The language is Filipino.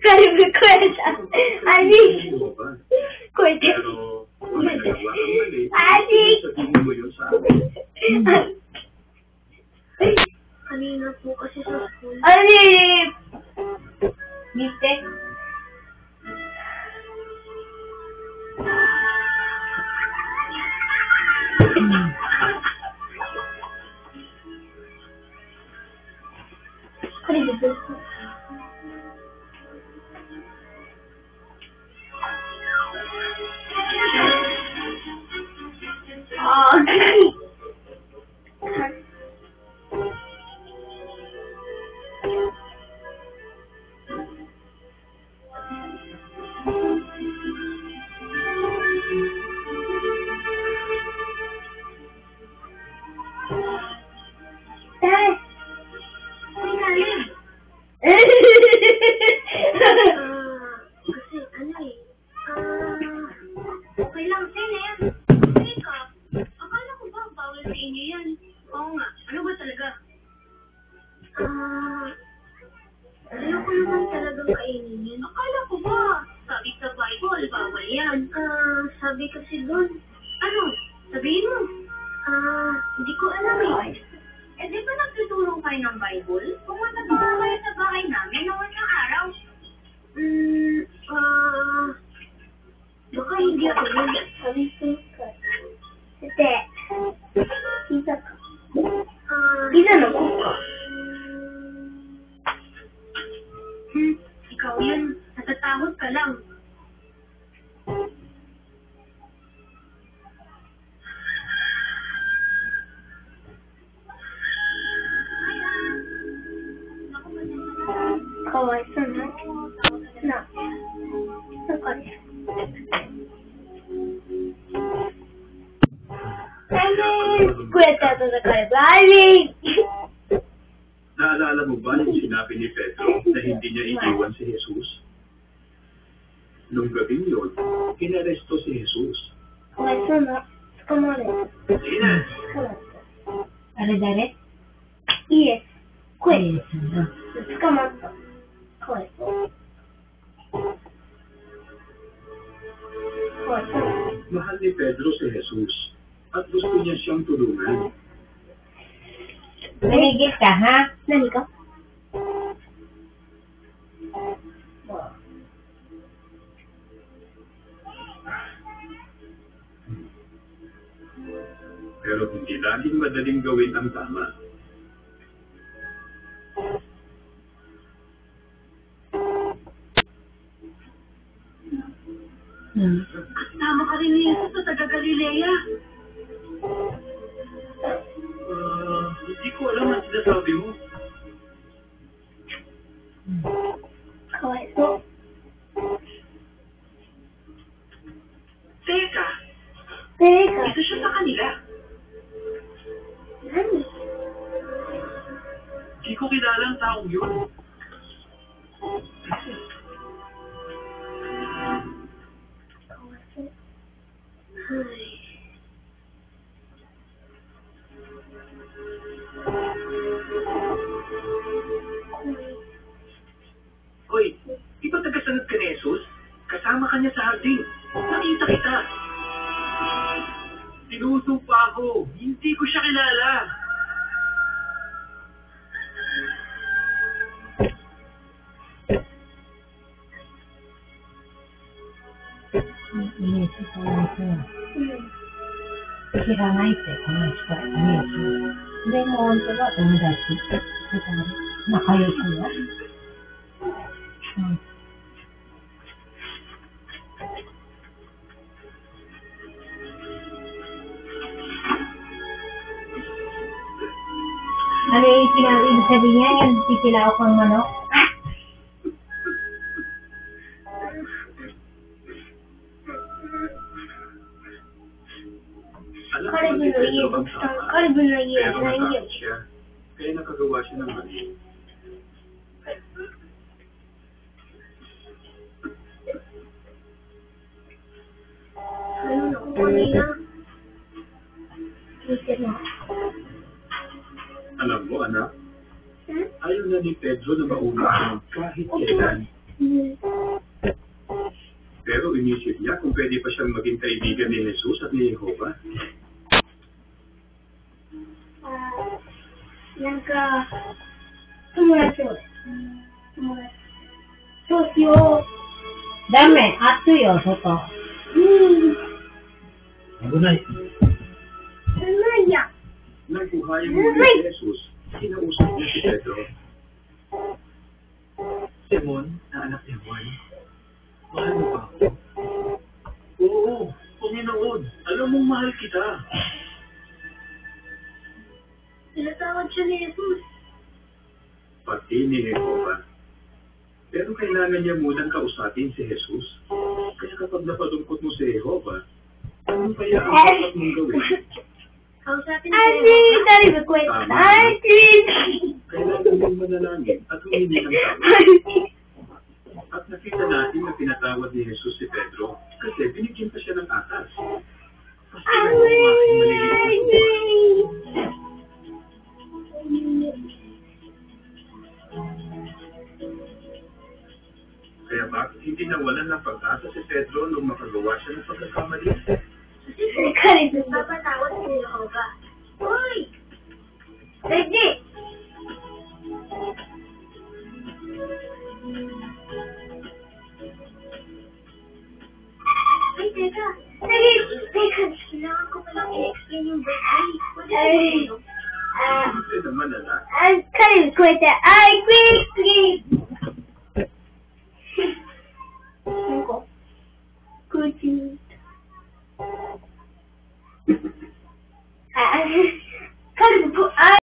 Karibu kwenda. Ani. Kwenda. Pero, kung may nagawa kang mali, Ani. sabihin mo yun sa akin. Kanina po kasi sa school. Ani. Mistake. Karibu kwenda. Dad. Kasi ano eh. Okay lang, Sen eh. Teka, akala ko ba bawal sa inyo yan? Oo nga, ano ba talaga? Ayoko naman talagang kainin yan. Akala ko ba, sabi sa Bible, bawal yan. Sabi kasi doon. Ano? Sabihin mo. Hindi ko alam eh. Eh, di ba nagtutulong kayo ng Bible? Pumunta po kayo sa bahay namin noon ng araw. Baka hindi ako yun. Sabi ko. Hindi. Isa ka. Isa na ko. Ikaw yun. Natatakot ka lang. Kawai sana. Na. Sakali. Kwenta to sa kalibrari. Naalala mo ba yung sinabi ni Pedro na hindi niya iiwan si Jesus? Nung gabing yun, kinaresto si Jesus. Kawai sana. Skamare. Sige na. Are? Yes. Kwenta. Yes. Skamata. Kawai. Kawai sana. Mahal ni Pedro si Jesus at gusto niya siyang tulungan. Nanigit ka, ha? Nani ka? Pero hindi laging madaling gawin ang tama. Kasama ka rin ni Jesus sa taga-Galilea. Hindi ko alam ang sinasabi mo. Kawai so. Teka, Teka. isa siya sa kanila. Nani? Hindi ko kilala ang taong yun. Hoy, di ba tagasanod ka ni Jesus? Kasama ka niya sa hardin. Nakita kita. Tinuso pa ako. Hindi ko siya kilala.イエス様のせい。知らないってこの人はイエス。でも本当は友達。だから仲良しよ。Ano yung ibig sabihin niya? Yung titilaw kang manok? Alam mo, si Pedro ang tama. Karibu na Pero iya. natakot siya. Kaya nakagawa siya ng mali. Ano na ako kanina? Listen mo. Alam mo, anak, ayaw na ni Pedro gusto na mauna siya kahit kailan. Pero inisip niya kung pwede pa siyang maging kaibigan ni Jesus at ni Jehovah. Dame, atsu yo, soto. Nagbuhayan mo ni Jesus, kinausap niya si Pedro. Simon, na anak ni Juan, mahal mo ba ako? Oo, Panginoon, alam mong mahal kita. Tinatawag siya ni Jesus. Pati ni Jehovah. Pero kailangan niya munang kausapin si Jesus. Kaya kapag napadungkot mo si Jehovah, ano kaya ang dapat mong gawin? Kausapin I si think Jehovah. that is a question. I think. Kailangan mong manalangin at humingi ng tawad. At nakita natin na pinatawad ni Jesus si Pedro kasi binigyan pa siya ng atas. Kasi I ang aking maliliit na tuwa. Kaya bakit hindi nawalan ng pag-asa si Pedro nung makagawa siya ng pagkakamali? Kasi papatawad si Jehovah. Hoy! Ready? Ay, teka. Teka. Kailangan ko palang i-explain yung birthday. Ay. Siyempre naman, anak. I'm cutting the question. I agree. Could you? I